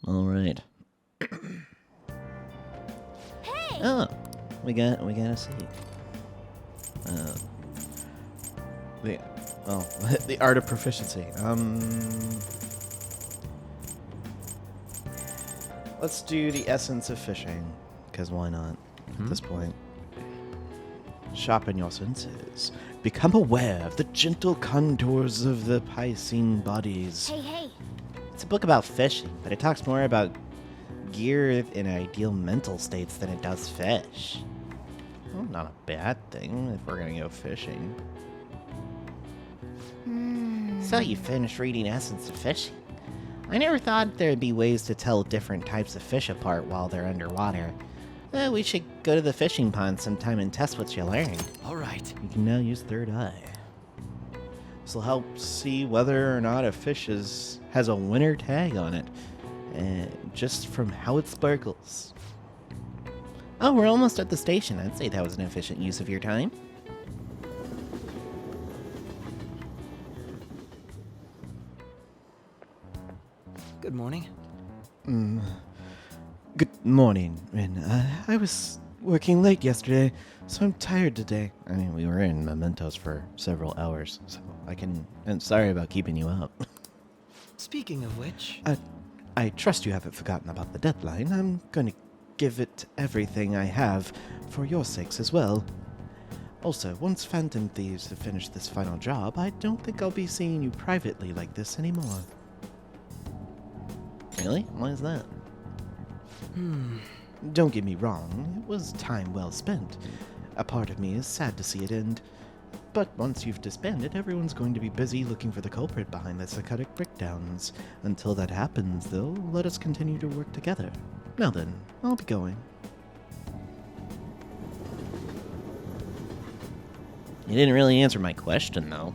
All right. Hey! Oh, we got a seat. The the art of proficiency. Let's do the essence of fishing, because why not? At this point, sharpen your senses. Become aware of the gentle contours of the Piscine bodies. Hey! It's a book about fishing, but it talks more about gear in ideal mental states than it does fish. Well, not a bad thing if we're gonna go fishing. So you finished reading Essence of Fishing. I never thought there'd be ways to tell different types of fish apart while they're underwater. We should go to the fishing pond sometime and test what you learned. All right. You can now use third eye. This will help see whether or not a fish has a winner tag on it, just from how it sparkles. Oh, we're almost at the station. I'd say that was an efficient use of your time. Good morning. Good morning, Rin. I was working late yesterday, so I'm tired today. I mean, we were in Mementos for several hours, so I'm sorry about keeping you up. Speaking of which, I trust you haven't forgotten about the deadline. I'm going to give it everything I have for your sakes as well. Also, once Phantom Thieves have finished this final job, I don't think I'll be seeing you privately like this anymore. Really? Why is that? Don't get me wrong, it was time well spent. A part of me is sad to see it end. But once you've disbanded, everyone's going to be busy looking for the culprit behind the psychotic breakdowns. Until that happens, though, let us continue to work together. Now then, I'll be going. You didn't really answer my question, though.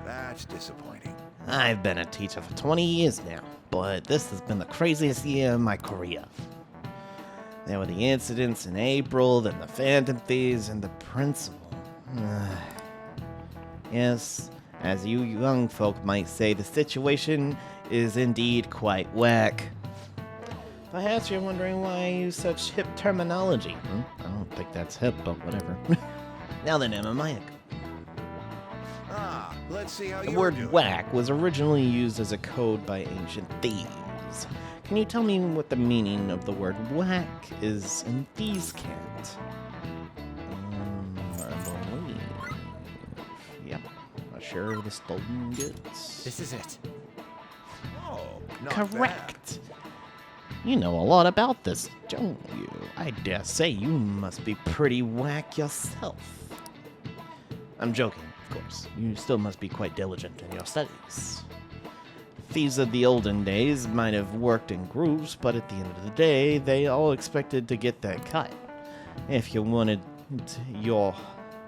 That's disappointing. I've been a teacher for 20 years now, but this has been the craziest year of my career. There were the incidents in April, then the Phantom Thieves, and the principal. Yes, as you young folk might say, the situation is indeed quite whack. Perhaps you're wondering why I use such hip terminology. I don't think that's hip, but whatever. Now then, Amamiya. Let's see how The you're word doing. whack was originally used as a code by ancient thieves. Can you tell me what the meaning of the word whack is in Thieves' Cant? I believe. Yep. A share of the stolen goods. this is it. Oh, not Correct. You know a lot about this, don't you? I dare say you must be pretty whack yourself. I'm joking, of course. You still must be quite diligent in your studies. Thieves of the olden days might have worked in groups, but at the end of the day, they all expected to get their cut. If you wanted your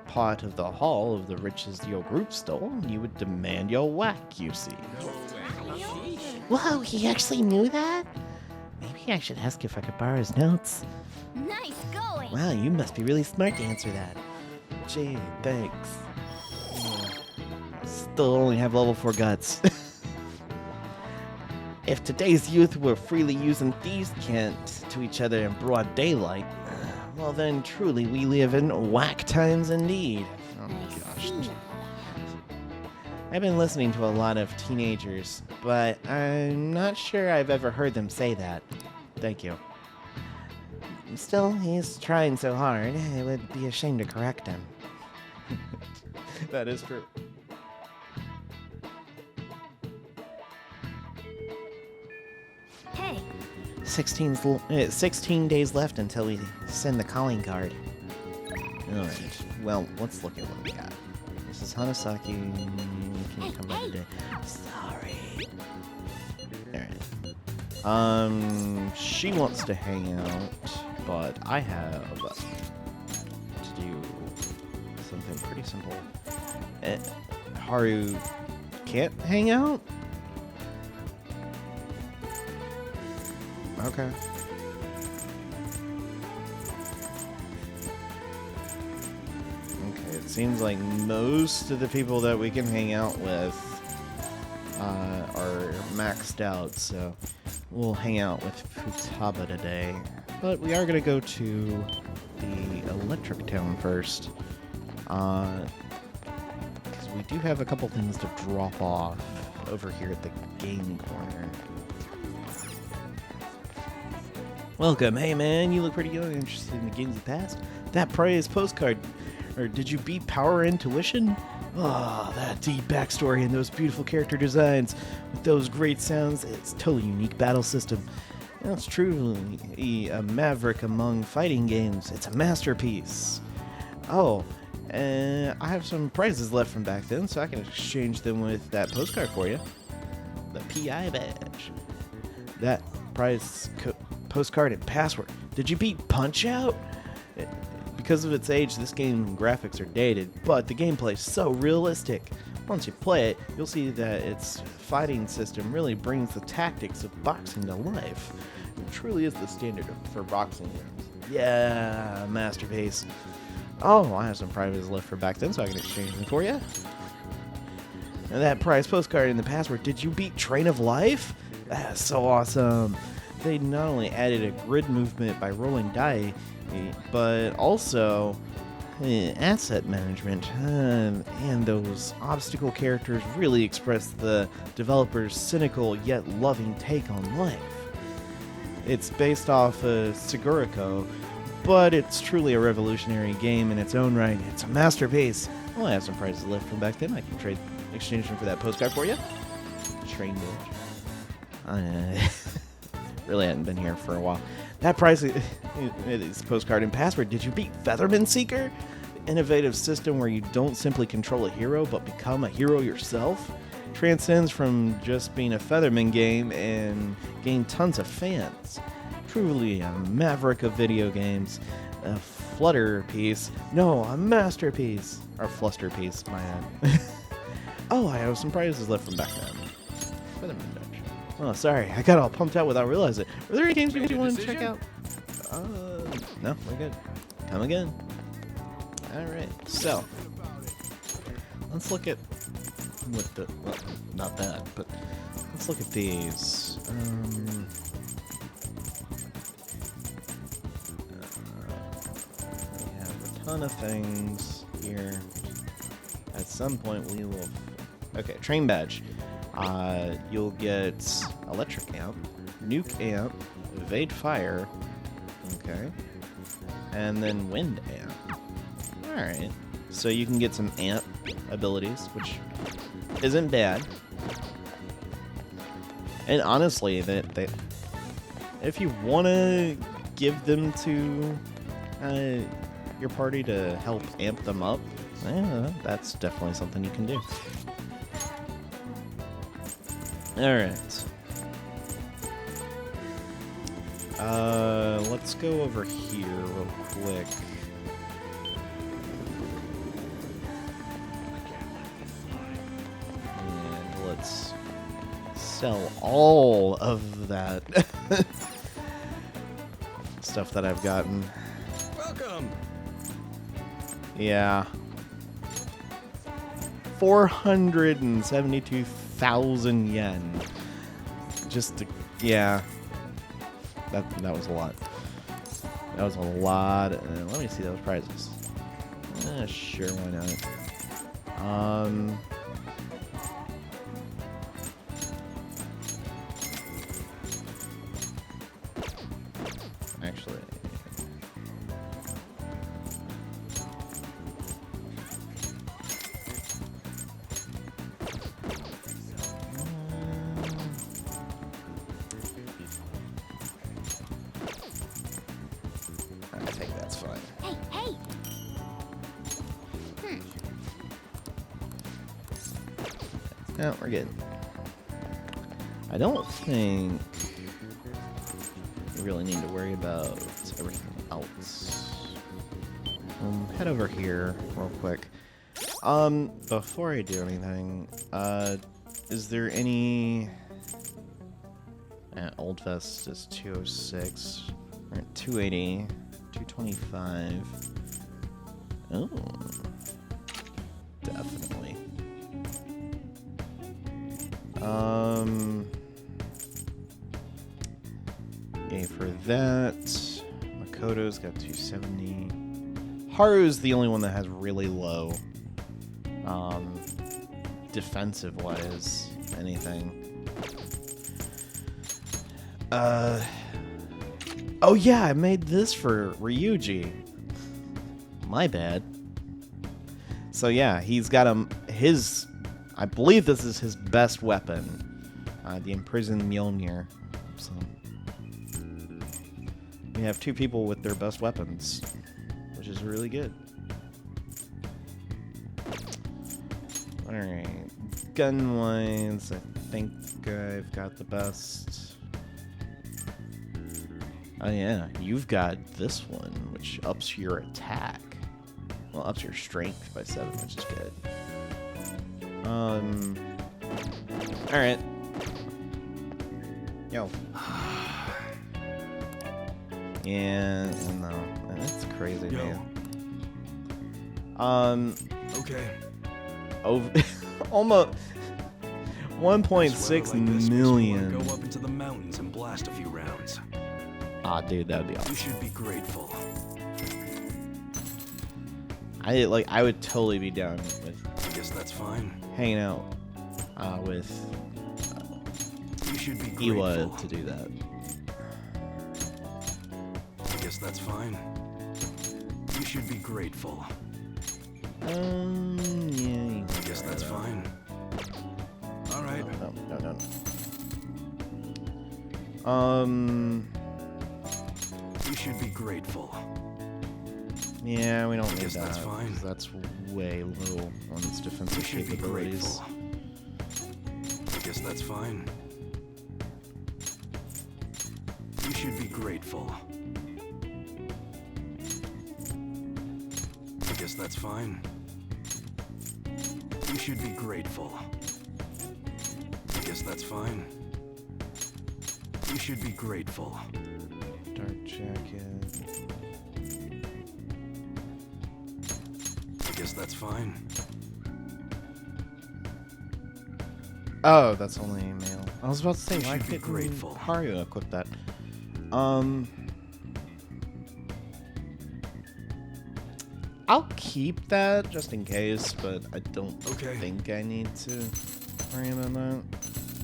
part of the haul of the riches your group stole, you would demand your whack, you see. Whoa, he actually knew that? Maybe I should ask if I could borrow his notes. Nice going! Wow, you must be really smart to answer that. Gee, thanks. Still only have level 4 guts. If today's youth were freely using Thieves' Cant to each other in broad daylight, well then truly we live in whack times indeed. Oh my gosh. I've been listening to a lot of teenagers, but I'm not sure I've ever heard them say that. Thank you. Still, he's trying so hard, it would be a shame to correct him. That is true. Hey! 16 days left until we send the calling card. Alright, well, let's look at what we got. This is Hanasaki. Can you come by today? Sorry. Alright. She wants to hang out, but I have to do something pretty simple. Haru can't hang out? Okay. Okay, it seems like most of the people that we can hang out with are maxed out, so we'll hang out with Futaba today. But we are going to go to the Electric Town first. Because we do have a couple things to drop off over here at the game corner. Welcome. Hey man, you look pretty young and interested in the games of the past. That prize postcard. Or did you beat Power Intuition? Oh, that deep backstory and those beautiful character designs with those great sounds. It's a totally unique battle system. It's truly a maverick among fighting games. It's a masterpiece. Oh, and I have some prizes left from back then, so I can exchange them with that postcard for you. The PI badge. That prize postcard and password. Did you beat Punch-Out? Because of its age, this game graphics are dated, but the gameplay is so realistic. Once you play it, you'll see that its fighting system really brings the tactics of boxing to life. It truly is the standard for boxing games. Yeah, masterpiece. Oh, I have some prizes left for back then, so I can exchange them for you. And that prize postcard and the password. Did you beat Train of Life? That's so awesome. They not only added a grid movement by rolling die, but also asset management, and those obstacle characters really express the developer's cynical yet loving take on life. It's based off Siguriko, but it's truly a revolutionary game in its own right. It's a masterpiece. Well, I have some prizes left from back then. I can exchange them for that postcard for you. Train badge. Really hadn't been here for a while. That prize is postcard and password. Did you beat Featherman Seeker? The innovative system where you don't simply control a hero, but become a hero yourself. Transcends from just being a Featherman game and gained tons of fans. Truly a maverick of video games. A flutter piece. No, a masterpiece. Or fluster piece, my ad. Oh, I have some prizes left from back then. Featherman badge. Oh, sorry. I got all pumped out without realizing it. Are there any games you want to check out? No, we're good. Come again. Alright, so let's look at what the, well, not that, but let's look at these. We have a ton of things here. At some point we will, okay, train badge. You'll get electric amp, nuke amp, evade fire, okay, and then wind amp. Alright, so you can get some amp abilities, which isn't bad. And honestly, that if you want to give them to your party to help amp them up, that's definitely something you can do. Alright. Let's go over here real quick. And let's sell all of that stuff that I've gotten. Welcome. Yeah. 472,000 yen. Just to, yeah. That was a lot. That was a lot. Let me see those prizes. Sure, why not? Actually, I think that's fine. Hey, hey! No, we're good. I don't think we really need to worry about everything else. Head over here real quick. Before I do anything, is there any... Old Vest is 206. We're at 280. 225. Oh. Definitely. Okay, for that, Makoto's got 270. Haru's the only one that has really low, defensive-wise, anything. Oh yeah, I made this for Ryuji. My bad. So yeah, he's got his, I believe this is his best weapon, the imprisoned Mjolnir. So we have two people with their best weapons, which is really good. All right, gun-wise, I think I've got the best. Oh yeah, you've got this one, which ups your attack. Well, ups your strength by 7, which is good. Alright. Yo. Yeah, no. That's crazy, man. Okay. Over almost 1.6 million. Go up into the mountains and blast a few rounds. Ah, dude, that would be You awesome. should be grateful. I would totally be down with I guess that's fine. hanging out with You should be Iwa grateful. to do that. I guess that's fine. You should be grateful. Yeah. I guess that's fine. All right. No. You should be grateful. Yeah, we don't need guess that. that's fine. 'Cause that's way low on its You defensive should be capabilities. grateful. I guess that's fine. You should be grateful. I guess that's fine. You should be grateful. I guess that's fine. You should be grateful. Dark jacket. I guess that's fine. Oh, that's only male. I was about to say, You why should be couldn't grateful. Haru equip that? I'll keep that just in case, but I don't Okay. think I need to worry about that.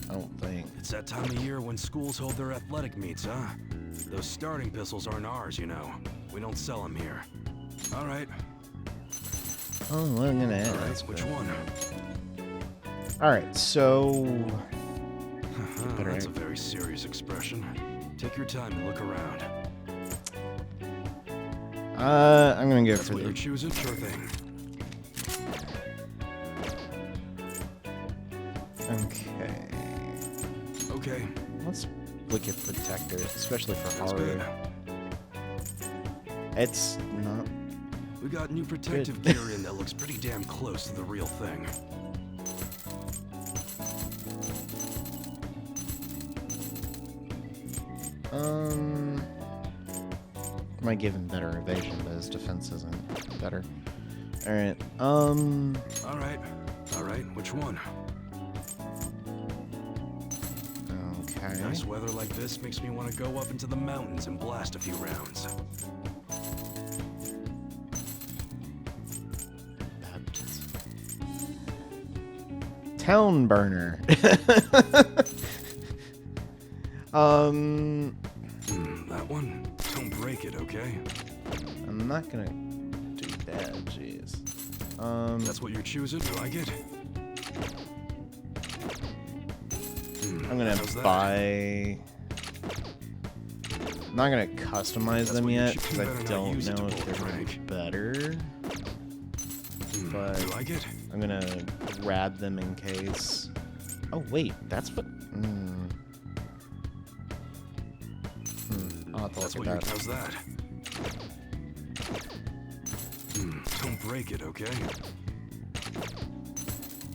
I don't think. It's that time of year when schools hold their athletic meets, huh? Those starting pistols aren't ours, you know. We don't sell them here. All right. Oh, I'm gonna All ask. right. Which one? All right, so Better That's a act. very serious expression. Take your time and look around. I'm gonna go That's for what you're the. choosing? Sure thing. Okay, Okay. let's look at protector, especially for That's Haru. good. It's not. We got new protective gear in that looks pretty damn close to the real thing. Might give him better evasion, but his defense isn't better. All right. All right. All right. Which one? Okay. Nice weather like this makes me want to go up into the mountains and blast a few rounds. Town burner. That one. Don't break it, okay? I'm not gonna do that. Jeez. That's what you're choosing. You like it? I'm gonna how's that? buy. I'm not gonna customize That's them what you yet should- because you I better not don't use it to know if pull they're a gonna be prank. better. But You like it? I'm gonna grab them in case. Oh wait, that's what. I'll have to That's look what at you're. that. How's that? Don't break it, okay?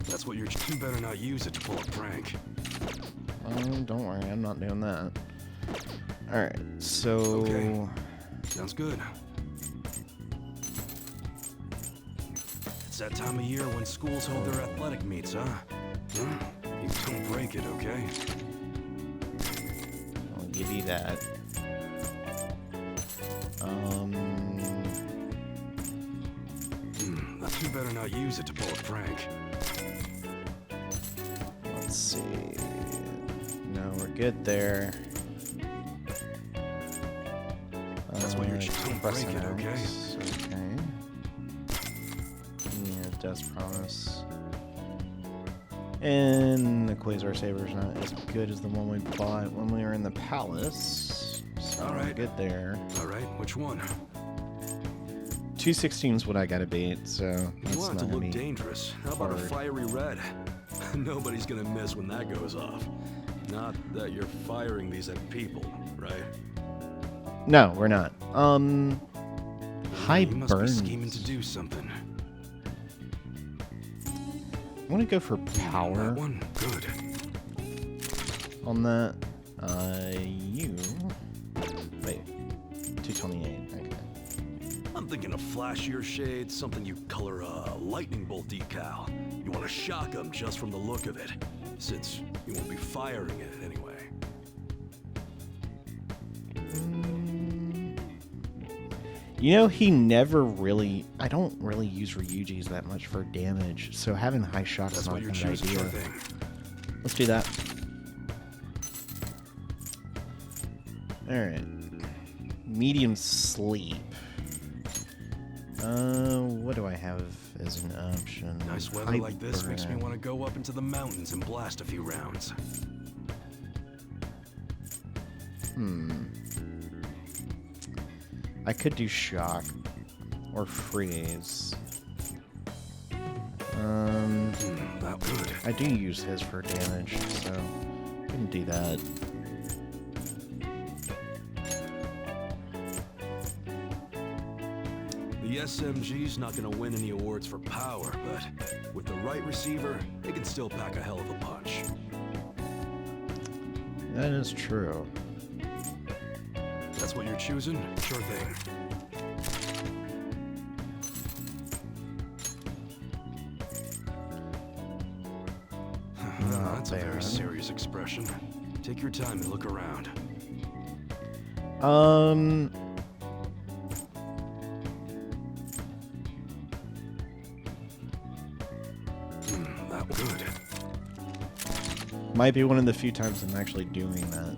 That's what you're. You better not use it to pull a prank. Don't worry, I'm not doing that. All right, so. Okay. Sounds good. It's that time of year when schools hold their athletic meets, huh? You don't break break it, okay? I'll give you that. You better not use it to pull a prank. Let's see. No, we're good there. That's what you're trying to break it, okay? Okay. Yeah, it does promise. And the Quasar Saber's not as good as the one we bought when we were in the palace. So All right. we're good there. All right, which one? 216 is what I gotta beat, so You that's want it not to gonna look be dangerous. How about a hard. fiery red? Nobody's gonna miss when that goes off. Not that you're firing these at people, right? No, we're not. High You must be burns. scheming to do something. I want to go for power That one, good. on that. You. Wait. 228. Okay. I'm thinking of flashier shades, something you color a lightning bolt decal. You want to shock them just from the look of it, since you won't be firing it anyway. You know, he never really... I don't really use Ryuji's that much for damage, so having high shock is That's not what a you're good choosing, idea. sure thing. Let's do that. Alright. Medium sleep. What do I have as an option? Nice weather High like this makes me burn. want to go up into the mountains and blast a few rounds. I could do shock or freeze. That would. I do use his for damage, so I can do that. The SMG's not going to win any awards for power, but with the right receiver, it can still pack a hell of a punch. That is true. That's what you're choosing? Sure thing. That's a very bad. serious expression. Take your time and look around. That good. Might be one of the few times I'm actually doing that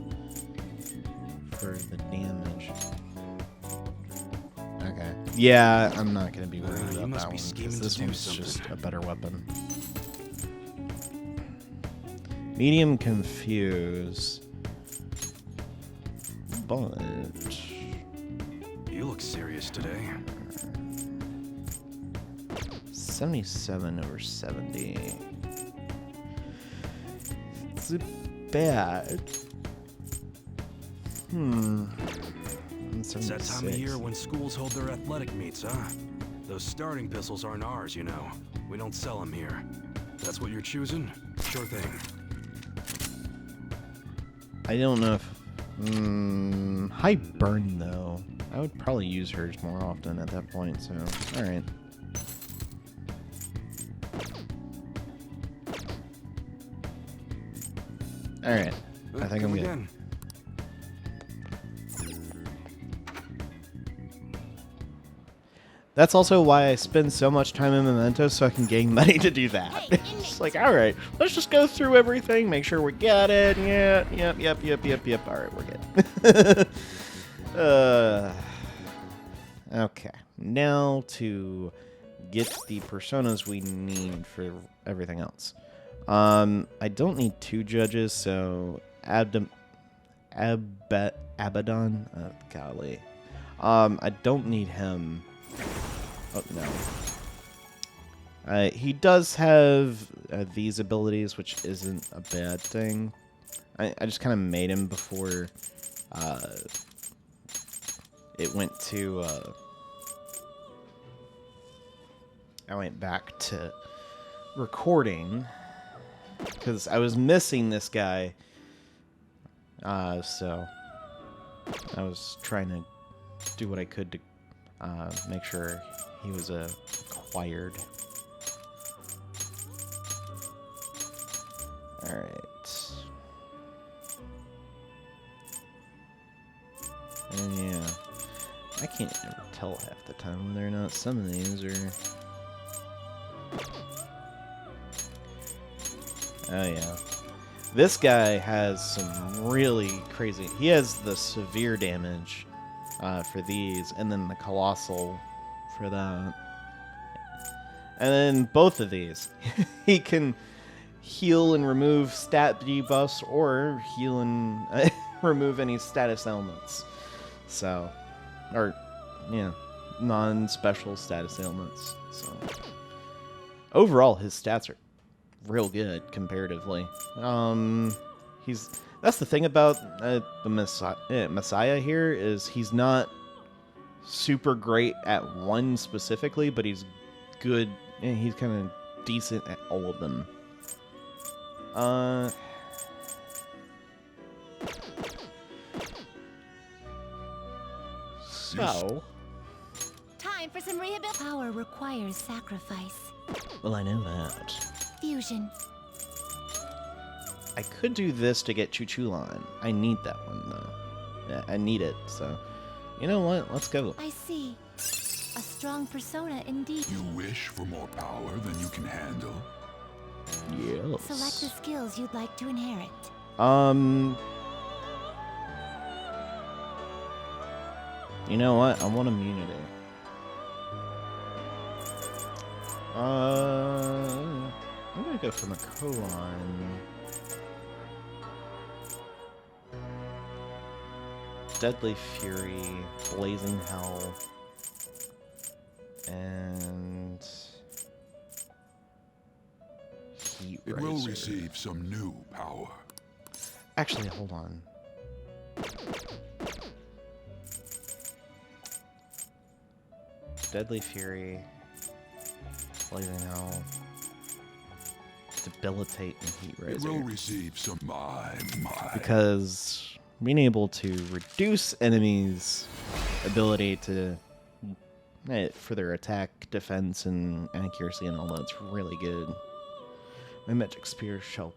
for the damage. Okay. Yeah, I'm not gonna be worried You about must that be one, 'cause scheming to this do one's something. just a better weapon. Medium confuse, but You look serious today. 77 over 70. It's bad. It's that time of year when schools hold their athletic meets, huh? Those starting pistols aren't ours, you know. We don't sell them here. That's what you're choosing? Sure thing. I don't know if... high burn, though. I would probably use hers more often at that point, so... Alright. Alright. I think I'm Come good. again. That's also why I spend so much time in Memento, so I can gain money to do that. Hey, It's like, alright, let's just go through everything, make sure we get it. Yeah, yep. Alright, we're good. Okay, now to get the personas we need for everything else. I don't need 2 judges, so Abaddon. Oh, golly. I don't need him. Oh, no. He does have these abilities, which isn't a bad thing. I just kind of made him before it went to... I went back to recording because I was missing this guy. So I was trying to do what I could to make sure he was acquired. Alright. And yeah. I can't ever tell half the time whether or not some of these are... Oh yeah. This guy has some really crazy... He has the severe damage for these, and then the colossal for that. And then both of these. He can heal and remove stat debuffs, or heal and remove any status elements. So... Or, yeah, non-special status ailments. So, overall, his stats are real good comparatively. That's the thing about the Messiah here is he's not super great at one specifically, but he's good. He's kind of decent at all of them. So, Time for some rehabilitation. Power requires sacrifice. well, I know that. Fusion. I could do this to get Chuchulan. I need that one, though. Yeah, I need it, so... You know what? Let's go. I see. A strong persona indeed. You wish for more power than you can handle? Yes. Select the skills you'd like to inherit. You know what? I want immunity. I'm gonna go for Makoan. Deadly Fury, Blazing Hell, and Heat It will Razor. receive some new power. Actually, hold on. Deadly Fury, Blazing Hell, Debilitate, and Heat It Razor. will receive some my. Because being able to reduce enemies' ability to for their attack, defense, and accuracy and all that's really good. My magic spear shall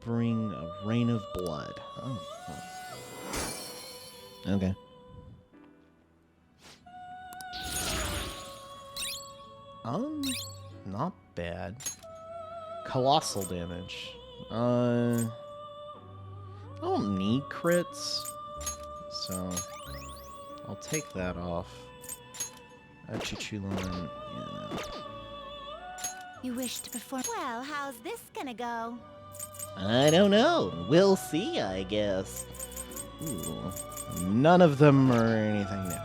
bring a rain of blood. Oh. Okay. Not bad. Colossal damage. I don't need crits, so I'll take that off. Chichulon, yeah. You wish to perform. Well, how's this gonna go? I don't know. We'll see, I guess. Ooh, none of them are anything new.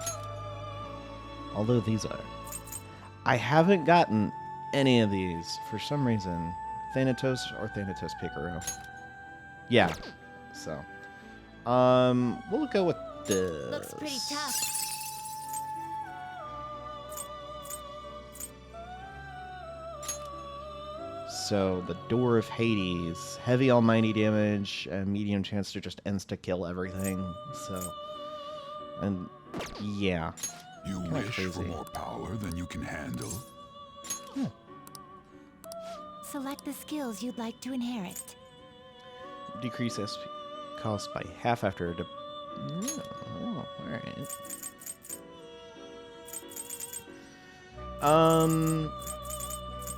Although these are. I haven't gotten any of these for some reason. Thanatos or Thanatos Picaro. Yeah. So, we'll go with this. Looks pretty tough. So, the Door of Hades, heavy almighty damage, and medium chance to just insta-kill everything. So, and yeah. You Kinda wish for crazy. more power than you can handle? Select the skills you'd like to inherit. Decrease SP cost by half after a oh, alright.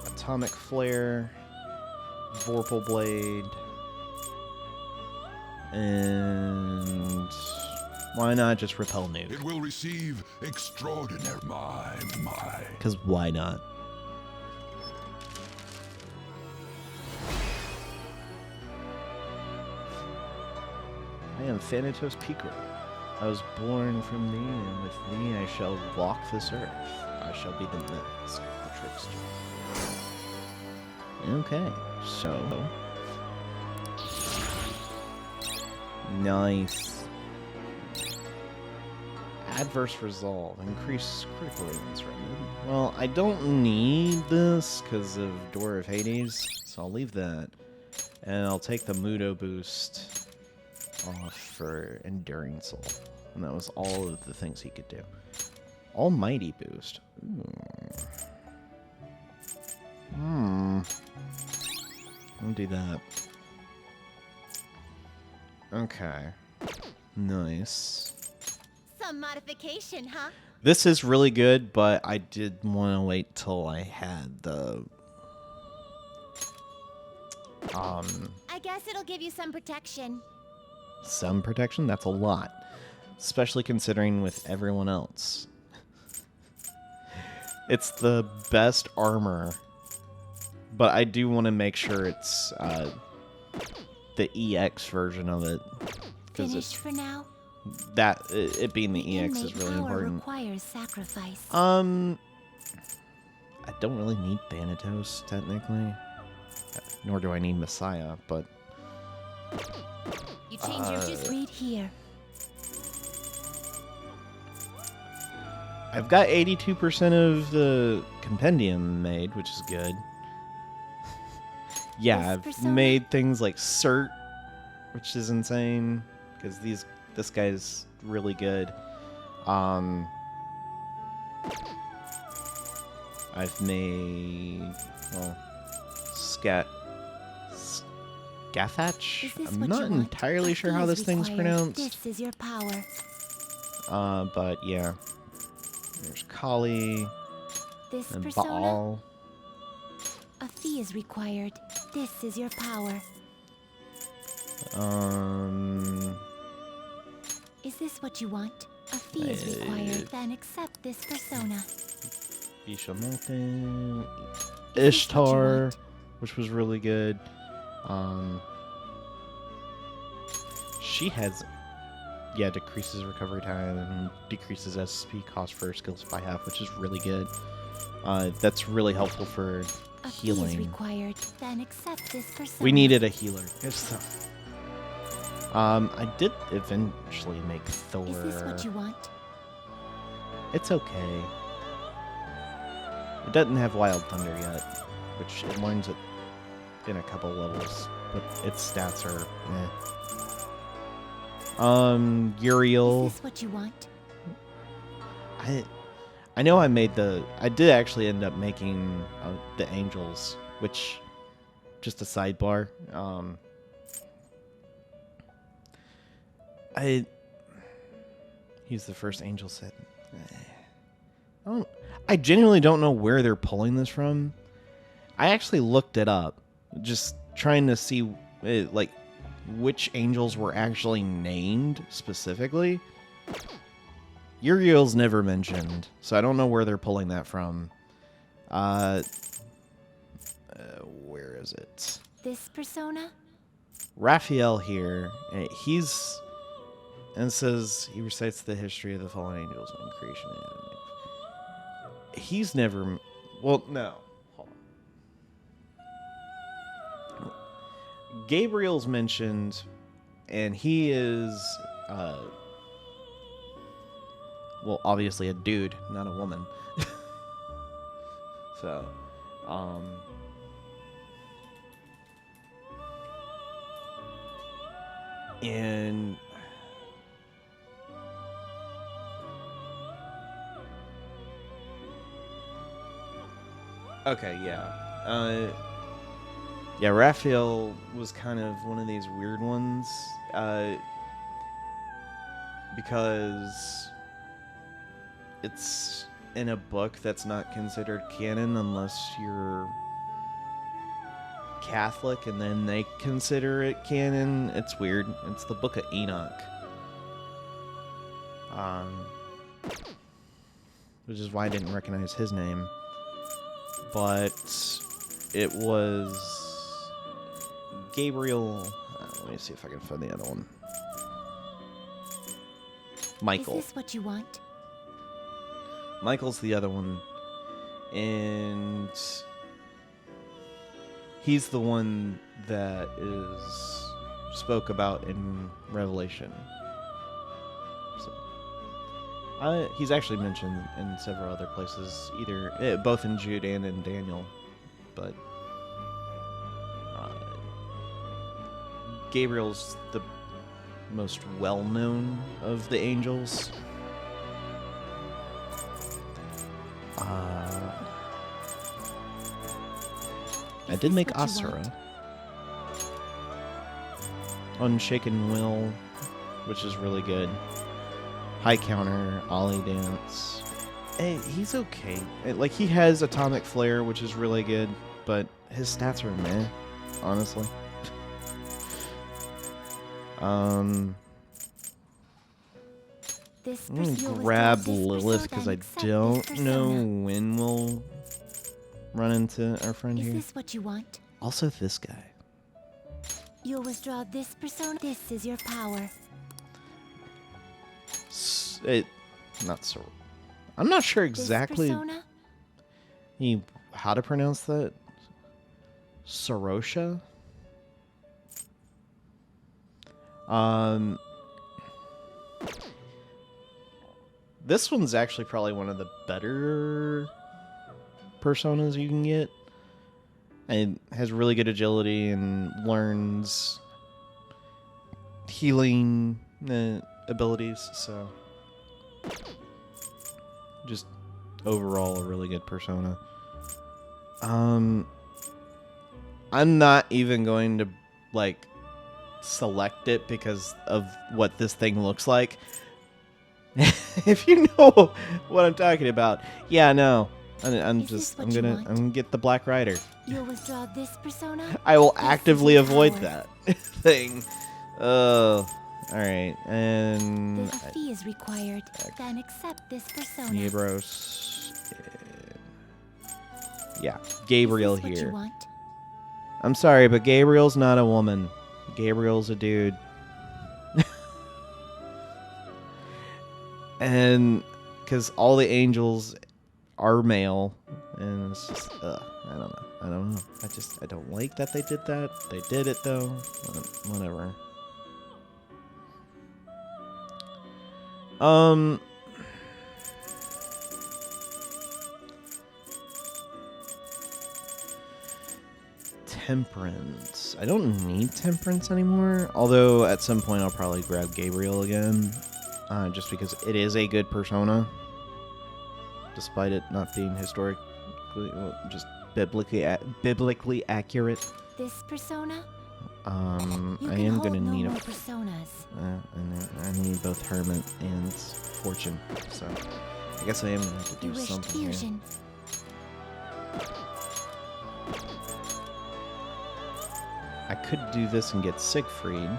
Atomic Flare, Vorpal Blade, and why not just Repel Nuke? It will receive extraordinary my. Because why not? I am Thanatos Picaro. I was born from thee, and with thee I shall walk this earth. I shall be the mask, the trickster. Okay, so... Nice. Adverse Resolve. Increase critical elements removed. Well, I don't need this because of Door of Hades, so I'll leave that. And I'll take the Mudo boost off for Enduring Soul. And that was all of the things he could do. Almighty boost. I'll do that. Okay. Nice. Some modification, huh? This is really good, but I did want to wait till I had the I guess it'll give you some protection. some protection. That's a lot, especially considering with everyone else. It's the best armor, but I do want to make sure it's the EX version of it, because Finished it's for now. that it being the EX is Innate really power important. requires sacrifice. I don't really need Thanatos technically, nor do I need Messiah, but You change your just read here. I've got 82% of the compendium made, which is good. Yeah, This I've persona? made things like Cert, which is insane, because this guy's really good. I've made, well, Scathach? Is this I'm what not you want? entirely A sure how fee is this thing's required. pronounced. This is your power. But yeah. There's Kali This and persona. Baal. A fee is required. This is your power. Is this what you want? A fee is required. Then accept this persona. Bishamote, Is this what you Ishtar, want? which was really good. She has, yeah, decreases recovery time and decreases SP cost for her skills by half, which is really good. That's really helpful for A fee is healing. required. Then accept this persona. We needed a healer. I did eventually make Thor. Is this what you want? It's okay. It doesn't have Wild Thunder yet, which it learns it in a couple levels, but its stats are Uriel. Is this what you want? I know I made I did actually end up making the Angels, which, just a sidebar, he's the first Angel set. I genuinely don't know where they're pulling this from. I actually looked it up, just trying to see like which angels were actually named specifically. Uriel's never mentioned, so I don't know where they're pulling that from. Where is it? This persona? Raphael here, and it says he recites the history of the fallen angels and creation. He's never, well, no. Hold on. Gabriel's mentioned, and he is, well, obviously a dude, not a woman. So, and okay, yeah. Yeah, Raphael was kind of one of these weird ones, because it's in a book that's not considered canon unless you're Catholic, and then they consider it canon. It's weird. It's the Book of Enoch. Which is why I didn't recognize his name. But it was Gabriel. Let me see if I can find the other one. Michael. Is this what you want? Michael's the other one. And he's the one that is spoke about in Revelation. So, he's actually mentioned in several other places, either both in Jude and in Daniel. But Gabriel's the most well-known of the angels. I did make what you Asura. want? Unshaken Will, which is really good. High counter, ollie dance. Hey, he's okay. Like, he has atomic flare, which is really good, but his stats are meh, honestly. This I'm gonna pursuit was grab not this Lilith persona, because I accept this don't know persona. when we'll run into our friend Is here. this what you want? Also, this guy. You'll withdraw this persona. This is your power. Not so. I'm not sure exactly This persona? how to pronounce that. Sorosha. This one's actually probably one of the better personas you can get. And has really good agility and learns healing abilities, so just overall a really good persona. I'm not even going to like select it because of what this thing looks like. If you know what I'm talking about, yeah, no. I'm gonna get the Black Rider. You'll withdraw this persona. I will This is actively your avoid power. that thing. Oh, all right. And If a fee is required, then accept this persona. Gabrios. Yeah, Gabriel Is this what you here. want? I'm sorry, but Gabriel's not a woman. Gabriel's a dude. And because all the angels are male, and it's just, I don't know. I don't like that they did that. They did it though. Whatever. Temperance. I don't need temperance anymore. Although at some point I'll probably grab Gabriel again, just because it is a good persona, despite it not being historically, well, just biblically accurate. This persona? You I can am hold gonna no need more a. personas. I need both Hermit and Fortune, so I guess I am gonna have to You do wished something here. fusion. I could do this and get Siegfried.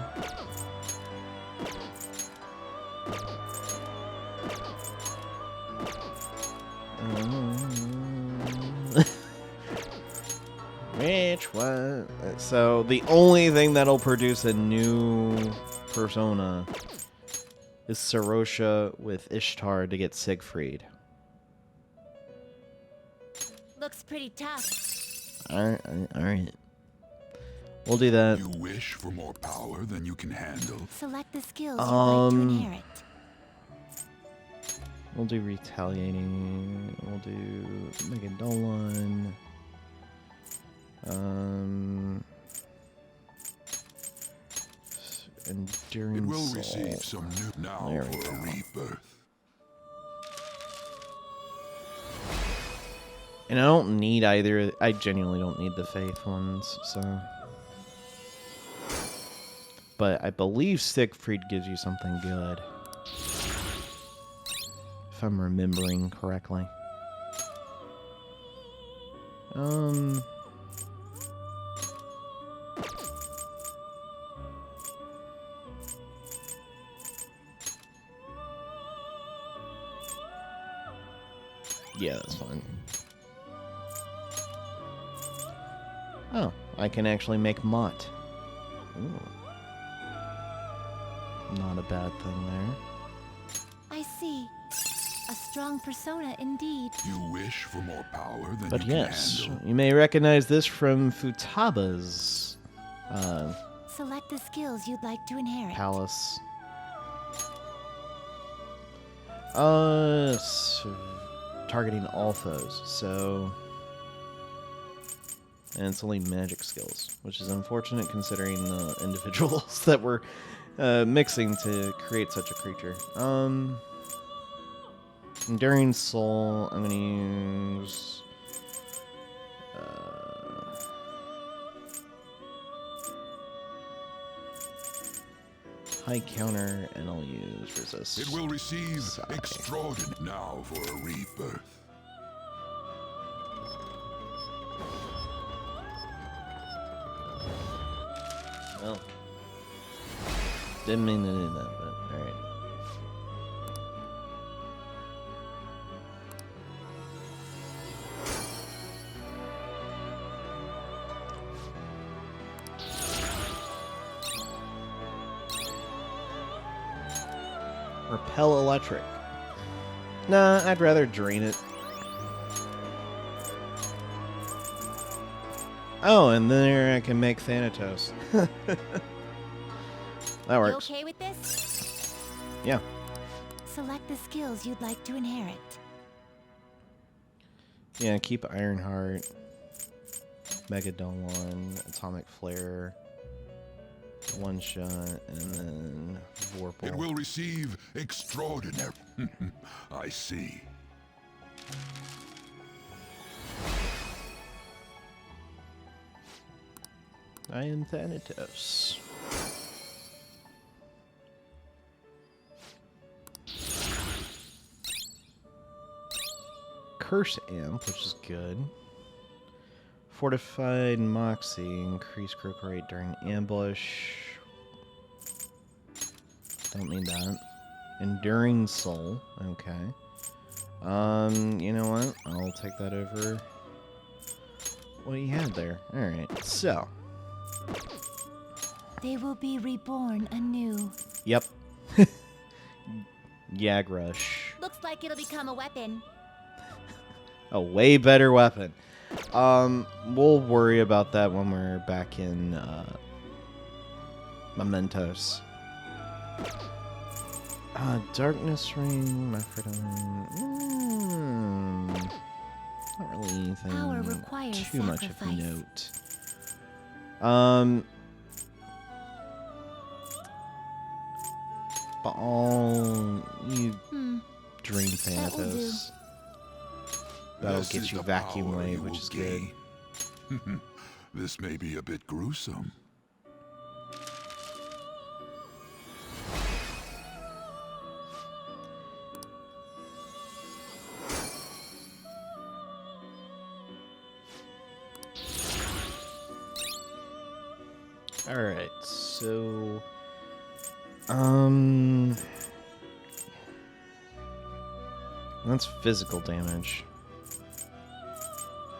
Which one? So the only thing that'll produce a new persona is Sorosha with Ishtar to get Siegfried. Looks pretty tough. Alright. We'll do that. You wish for more power than you can handle. Select the skills you'd like to inherit. We'll do Retaliating. We'll do Megadolan. Enduring It will Soul. receive some new now There we for a go. rebirth. And I don't need either. I genuinely don't need the Faith ones, so. But I believe Siegfried gives you something good. If I'm remembering correctly. Yeah, that's fine. Oh, I can actually make Mott. Ooh. Not a bad thing there. I see. A strong persona indeed. You wish for more power than But you yes, can handle. you may recognize this from Futaba's Select the skills you'd like to inherit. palace. Targeting all foes, so. And it's only magic skills, which is unfortunate considering the individuals that we're mixing to create such a creature. Enduring Soul, I'm gonna use. high counter, and I'll use resist. It will receive Sae. extraordinary now for a rebirth. Well, didn't mean to do that, but alright. Repel electric. Nah, I'd rather drain it. Oh, and there I can make Thanatos. That You works. okay with this? Yeah. Select the skills you'd like to inherit. Yeah, keep Ironheart, Megadon, Atomic Flare, one shot, and then Vorpal. It will receive extraordinary. I see. I am Thanatos. Curse Amp, which is good. Fortified Moxie, increase critical rate during ambush. Don't need that. Enduring Soul, okay. You know what? I'll take that over what you had there. Alright, so. They will be reborn anew. Yep. Yag Rush. Looks like it'll become a weapon. A way better weapon. We'll worry about that when we're back in Mementos. Darkness Ring, not really anything Power requires too much of sacrifice. note. But you Dream That will do. Thanatos. That'll This get is you the Vacuum power Wave, you which will is good. gain. This may be a bit gruesome. Alright, so that's physical damage.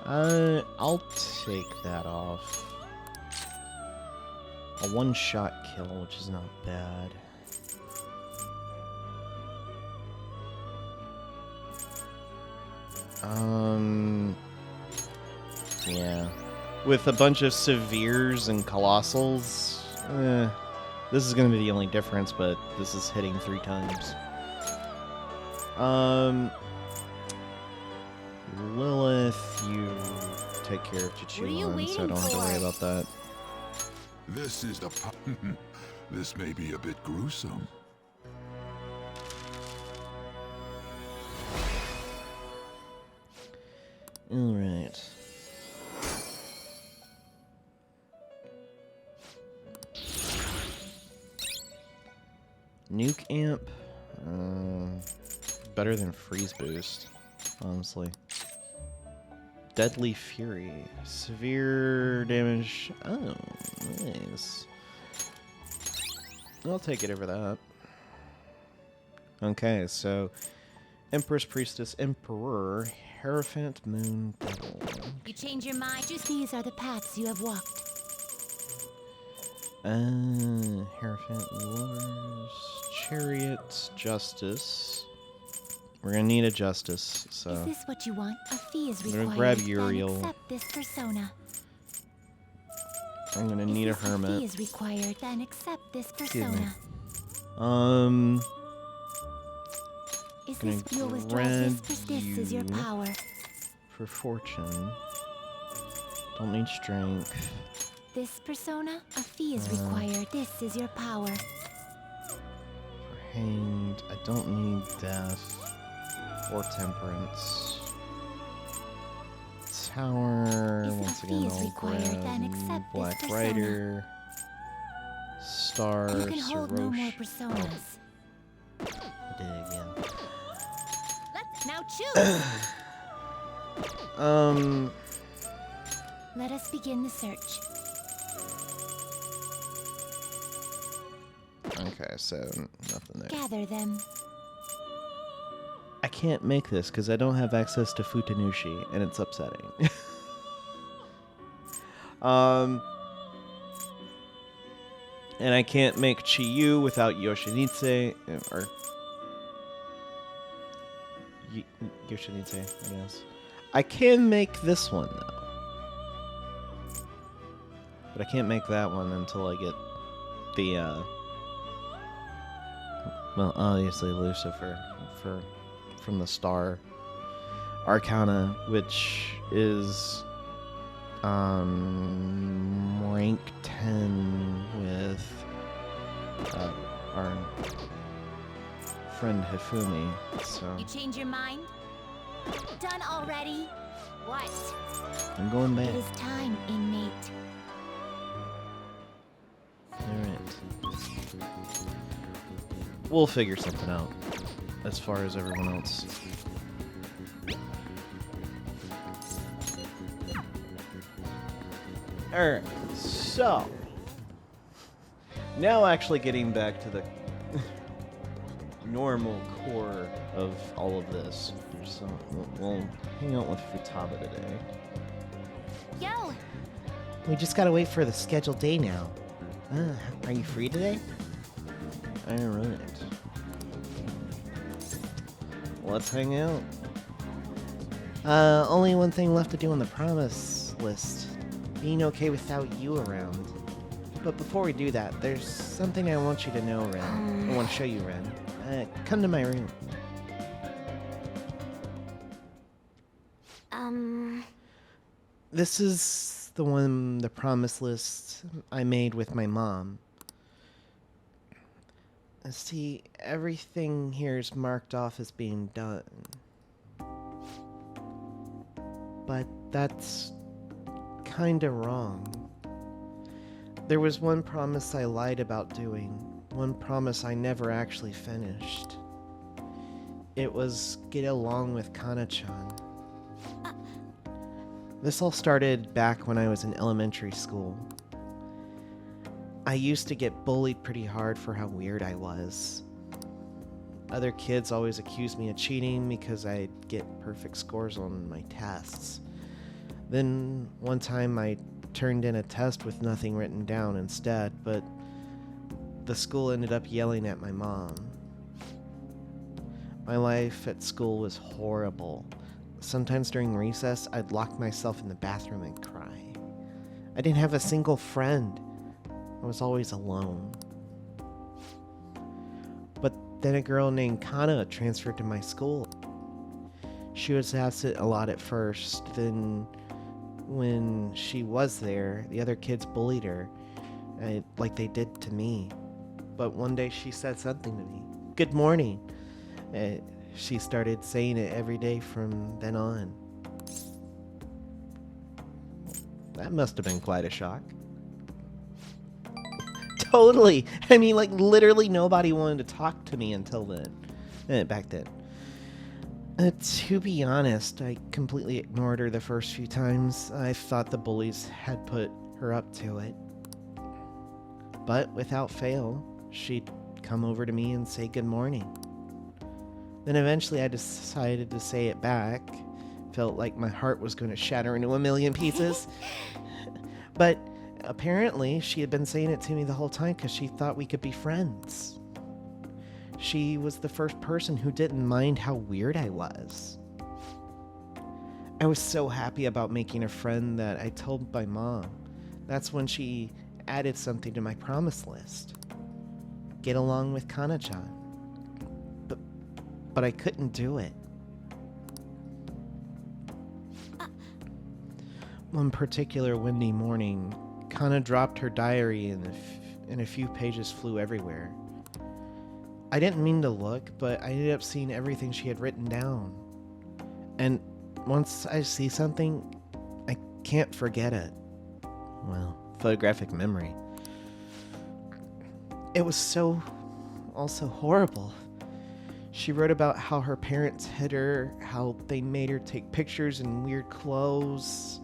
I'll take that off. A one-shot kill, which is not bad. Yeah. With a bunch of Severes and Colossals, this is gonna be the only difference, but this is hitting 3 times. Lilith, you take care of What are you Chichuan, so I don't have to worry waiting about that. This is the This may be a bit gruesome. Alright. Nuke Amp. Better than Freeze Boost, honestly. Deadly Fury. Severe damage. Oh, nice. I'll take it over that. Okay, so Empress, Priestess, Emperor, Hierophant, Moon, Devil. You change your mind. Just these are the paths you have walked. Hierophant, Wars, Chariot, Justice. We're gonna need a Justice, so Is this what you want? A fee is I'm gonna required. grab Then Uriel. accept this persona. I'm gonna Is need a this fee Hermit. is required. Then accept this Excuse me. persona. Is Gonna this you'll withdraw grab this is your you. power. For Fortune. Don't need Strength. This persona, a fee is required. This is your power. For Hanged, I don't need Death. Or Temperance. Tower, If a once fee again is I'll required, then grab accept this Black persona. Rider. star, You can hold no more Sarosh. personas. I did it again. Let's now choose. Let us begin the search. Okay, so nothing there. Gather them. I can't make this because I don't have access to Futanushi, and it's upsetting. And I can't make Chiyu without Yoshinitsu, or Yoshinitsu, I guess. I can make this one, though. But I can't make that one until I get the, well, obviously Lucifer from the Star Arcana, which is rank 10 with our friend Hifumi. So You change your mind? Done already? What? I'm going back. It is time, inmate. Alright. We'll figure something out as far as everyone else. Alright, so now actually getting back to the normal core of all of this. So we'll hang out with Futaba today. Yo! We just gotta wait for the scheduled day now. Are you free today? Alright. Let's hang out. Only one thing left to do on the promise list. Being okay without you around. But before we do that, there's something I want you to know, Ren. I want to show you, Ren. Come to my room. This is the promise list I made with my mom. See, everything here is marked off as being done. But that's kinda wrong. There was one promise I lied about doing. One promise I never actually finished. It was get along with Kana-chan. This all started back when I was in elementary school. I used to get bullied pretty hard for how weird I was. Other kids always accused me of cheating because I'd get perfect scores on my tests. Then one time I turned in a test with nothing written down instead, but the school ended up yelling at my mom. My life at school was horrible. Sometimes during recess, I'd lock myself in the bathroom and cry. I didn't have a single friend. I was always alone. But then a girl named Kana transferred to my school. She was absent a lot at first, then when she was there, the other kids bullied her, like they did to me. But one day she said something to me. Good morning. She started saying it every day from then on. That must have been quite a shock. Totally. I mean, like, literally nobody wanted to talk to me until then. Back then. To be honest, I completely ignored her the first few times. I thought the bullies had put her up to it. But without fail, she'd come over to me and say good morning. Then eventually I decided to say it back. Felt like my heart was going to shatter into a million pieces. But apparently she had been saying it to me the whole time because she thought we could be friends. She was the first person who didn't mind how weird I was. I was so happy about making a friend that I told my mom. That's when she added something to my promise list. Get along with Kana-chan. But I couldn't do it. One particular windy morning, Kana dropped her diary and a few pages flew everywhere. I didn't mean to look, but I ended up seeing everything she had written down. And once I see something, I can't forget it. Well, photographic memory. It was so also horrible. She wrote about how her parents hid her, how they made her take pictures in weird clothes.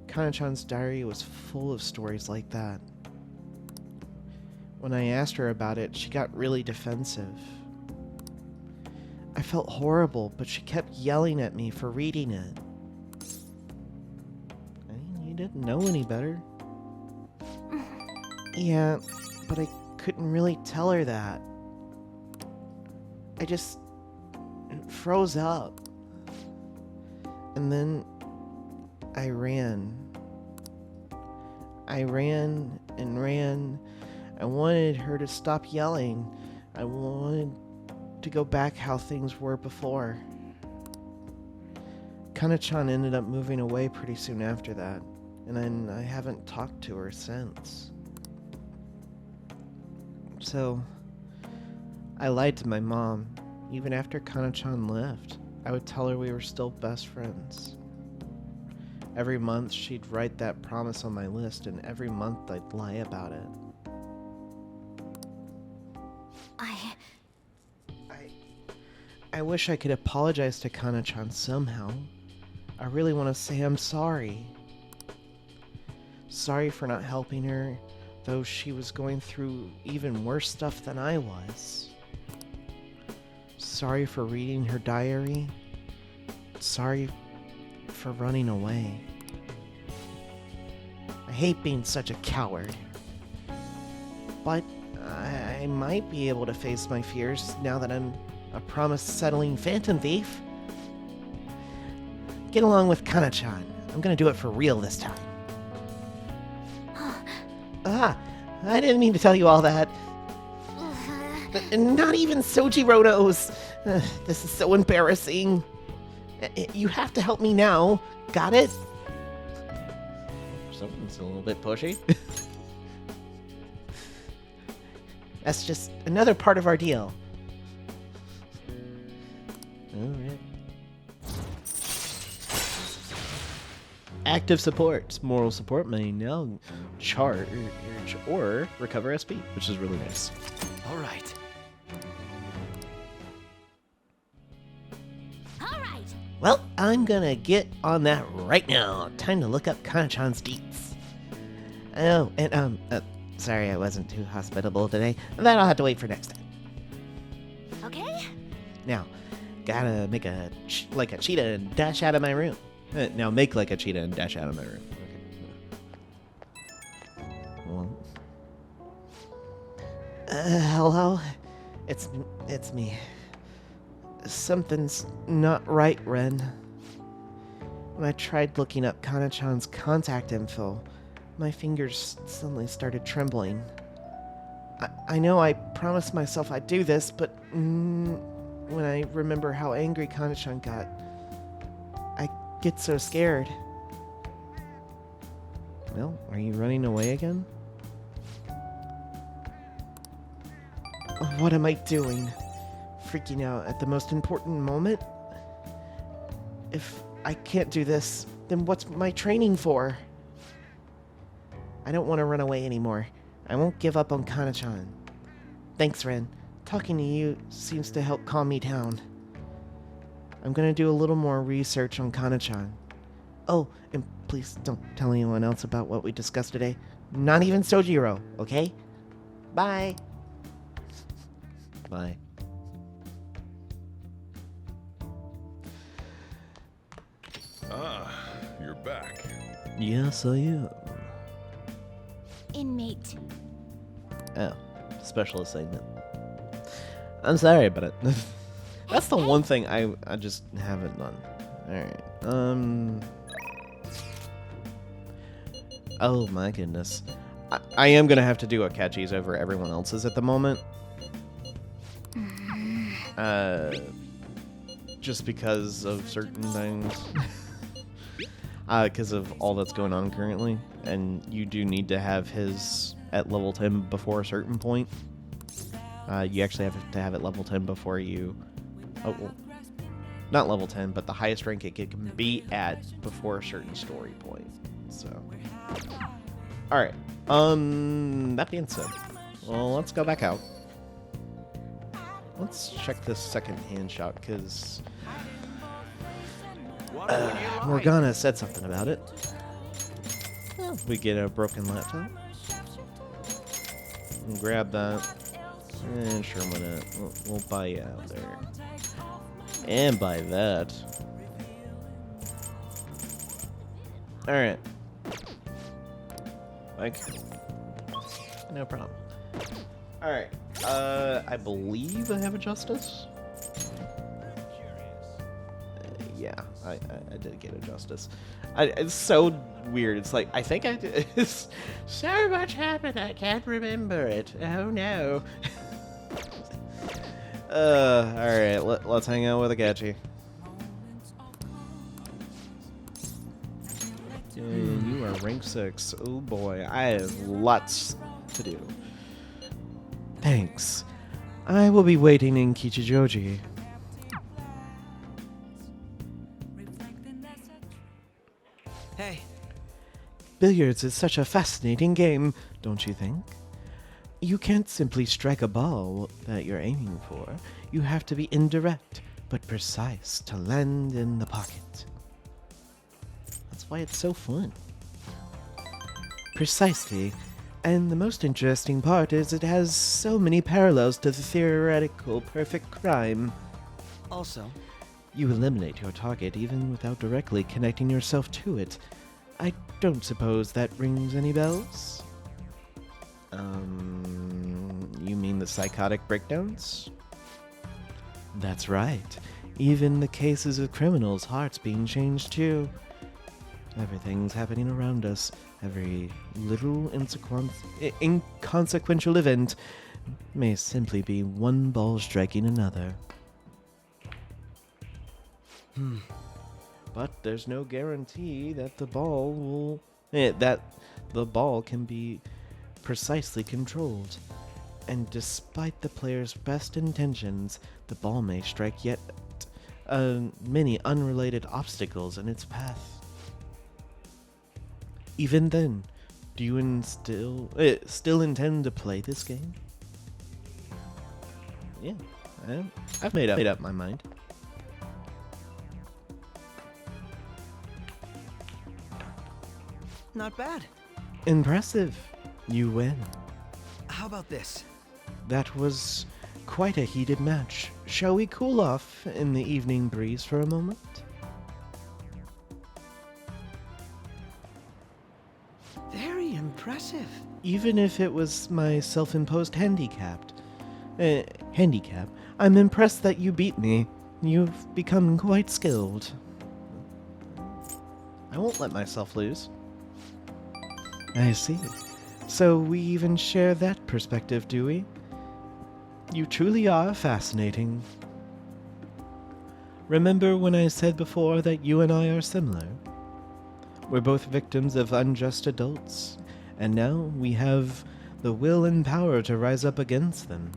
Kana-chan's diary was full of stories like that. When I asked her about it, she got really defensive. I felt horrible, but she kept yelling at me for reading it. I mean, you didn't know any better. Yeah, but I couldn't really tell her that. I just froze up. And then I ran. I ran and ran. I wanted her to stop yelling. I wanted to go back how things were before. Kana-chan ended up moving away pretty soon after that, and then I haven't talked to her since. So, I lied to my mom. Even after Kana-chan left, I would tell her we were still best friends. Every month, she'd write that promise on my list, and every month I'd lie about it. I wish I could apologize to Kana-chan somehow. I really want to say I'm sorry. Sorry for not helping her, though she was going through even worse stuff than I was. Sorry for reading her diary. Sorry for running away. I hate being such a coward. But I might be able to face my fears now that I'm a promise-settling phantom thief. Get along with Kana-chan. I'm gonna do it for real this time. I didn't mean to tell you all that. Not even Sojiro knows. This is so embarrassing. You have to help me now. Got it? Someone's a little bit pushy. That's just another part of our deal. Alright. Active support. Moral support may now charge or recover SP, which is really nice. All right. Well, I'm gonna get on that right now. Time to look up Kana-chan's deets. Oh, and sorry I wasn't too hospitable today. That I'll have to wait for next time. Okay? Now, gotta make like a cheetah and dash out of my room. Now make like a cheetah and dash out of my room. Okay. Well. Hello? It's me. Something's not right, Ren. When I tried looking up Kana-chan's contact info, my fingers suddenly started trembling. I know I promised myself I'd do this, but when I remember how angry Kana-chan got, I get so scared. Well, are you running away again? What am I doing? Freaking out at the most important moment? If I can't do this, then what's my training for? I don't want to run away anymore. I won't give up on Kana-chan. Thanks, Ren. Talking to you seems to help calm me down. I'm gonna do a little more research on Kana-chan. Oh, and please don't tell anyone else about what we discussed today. Not even Sojiro, okay? Bye. Bye. You're back. Yes, I am. Inmate. Oh, special assignment. I'm sorry about it. That's the one thing I just haven't done. Alright. Oh my goodness. I am gonna have to do Akechi's over everyone else's at the moment. Just because of certain things. Because of all that's going on currently. And you do need to have his at level 10 before a certain point. You actually have to have it level 10 before you... Oh, well, not level 10, but the highest rank it can be at before a certain story point. So... Alright. That being said, well, let's go back out. Let's check this second hand shot, because Morgana said something about it. Well, we get a broken laptop. And grab that. And sure, we'll buy you out there. And buy that. Alright. Like, no problem. Alright. I believe I have a justice. Yeah, I did get a justice. It's so weird. It's like, I think I did. So much happened, I can't remember it. Oh no. Alright, let's hang out with Akechi. And you are rank 6. Oh boy, I have lots to do. Thanks. I will be waiting in Kichijoji. Hey, Billiards is such a fascinating game, don't you think? You can't simply strike a ball that you're aiming for. You have to be indirect, but precise to land in the pocket. That's why it's so fun. Precisely. And the most interesting part is it has so many parallels to the theoretical perfect crime. also, You eliminate your target even without directly connecting yourself to it. I don't suppose that rings any bells? You mean the psychotic breakdowns? That's right. Even the cases of criminals' hearts being changed too. Everything's happening around us. Every little inconsequential event may simply be one ball striking another. But there's no guarantee that the ball can be precisely controlled. And despite the player's best intentions, the ball may strike yet many unrelated obstacles in its path. Even then, do you still intend to play this game? Yeah, I've made up my mind. not bad. Impressive. You win. How about this? That was quite a heated match. Shall we cool off in the evening breeze for a moment? Very impressive. Even if it was my self-imposed handicap, I'm impressed that you beat me. You've become quite skilled. I won't let myself lose. I see. So we even share that perspective, do we? You truly are fascinating. Remember when I said before that you and I are similar? We're both victims of unjust adults, and now we have the will and power to rise up against them.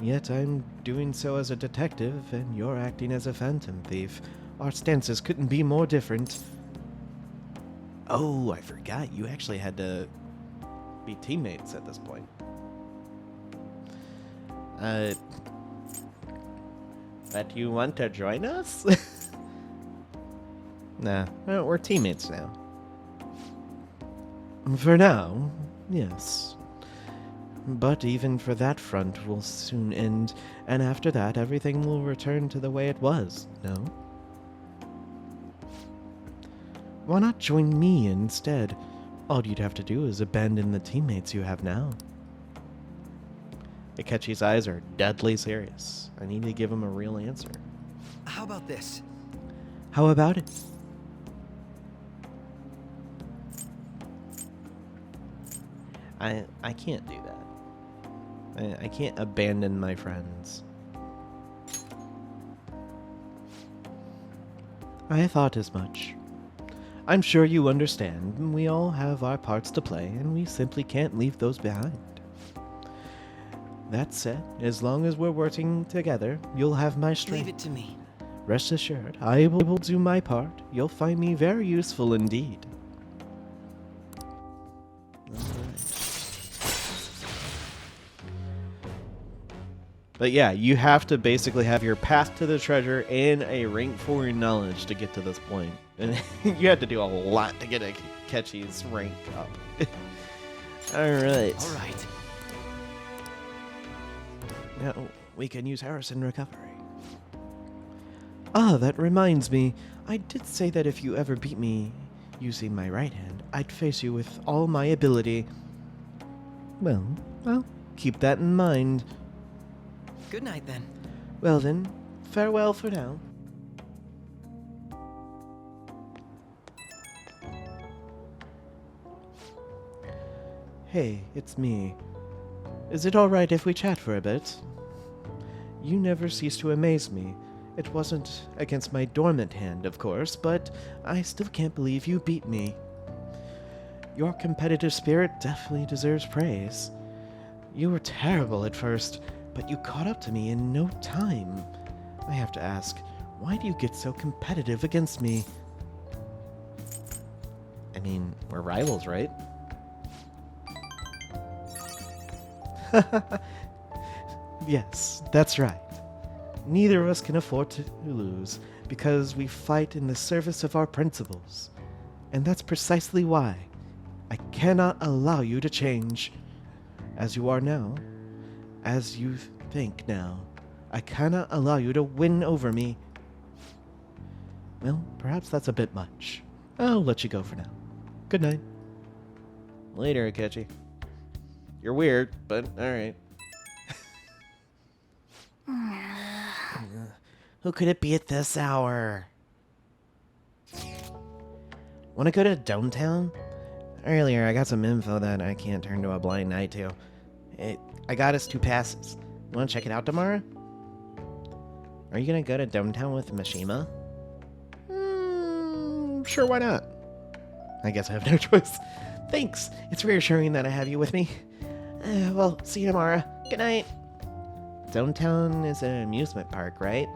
Yet I'm doing so as a detective, and you're acting as a phantom thief. Our stances couldn't be more different. Oh, I forgot. You actually had to be teammates at this point. But you want to join us? Nah, we're teammates now. For now, yes. But even for that front will soon end, and after that everything will return to the way it was, no? Why not join me instead? All you'd have to do is abandon the teammates you have now. Akechi's eyes are deadly serious. I need to give him a real answer. How about this? How about it? I can't do that. I can't abandon my friends. I thought as much. I'm sure you understand. We all have our parts to play, and we simply can't leave those behind. That said, as long as we're working together, you'll have my strength. Leave it to me. Rest assured, I will do my part. You'll find me very useful indeed. But yeah, you have to basically have your path to the treasure and a rank 4 knowledge to get to this point. And you have to do a lot to get a Akechi's rank up. Alright. All right. Now, we can use Harrison recovery. Ah, that reminds me. I did say that if you ever beat me using my right hand, I'd face you with all my ability. Well, I'll keep that in mind. Good night then. Well then, farewell for now. Hey, it's me. Is it alright if we chat for a bit? You never cease to amaze me. It wasn't against my dormant hand, of course, but I still can't believe you beat me. Your competitive spirit definitely deserves praise. You were terrible at first, but you caught up to me in no time. I have to ask, why do you get so competitive against me? I mean, we're rivals, right? Yes, that's right. Neither of us can afford to lose, because we fight in the service of our principles. And that's precisely why I cannot allow you to change. As you are now, as you think now, I cannot allow you to win over me. Well, perhaps that's a bit much. I'll let you go for now. Good night. Later, Akechi. You're weird, but alright. Who could it be at this hour? Wanna go to downtown? Earlier, I got some info that I can't turn to a blind eye to. I got us 2 passes. Wanna check it out tomorrow? Are you gonna go to downtown with Mishima? Sure, why not? I guess I have no choice. Thanks. It's reassuring that I have you with me. Well, see you tomorrow. Good night. Downtown is an amusement park, right?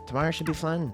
Tomorrow should be fun.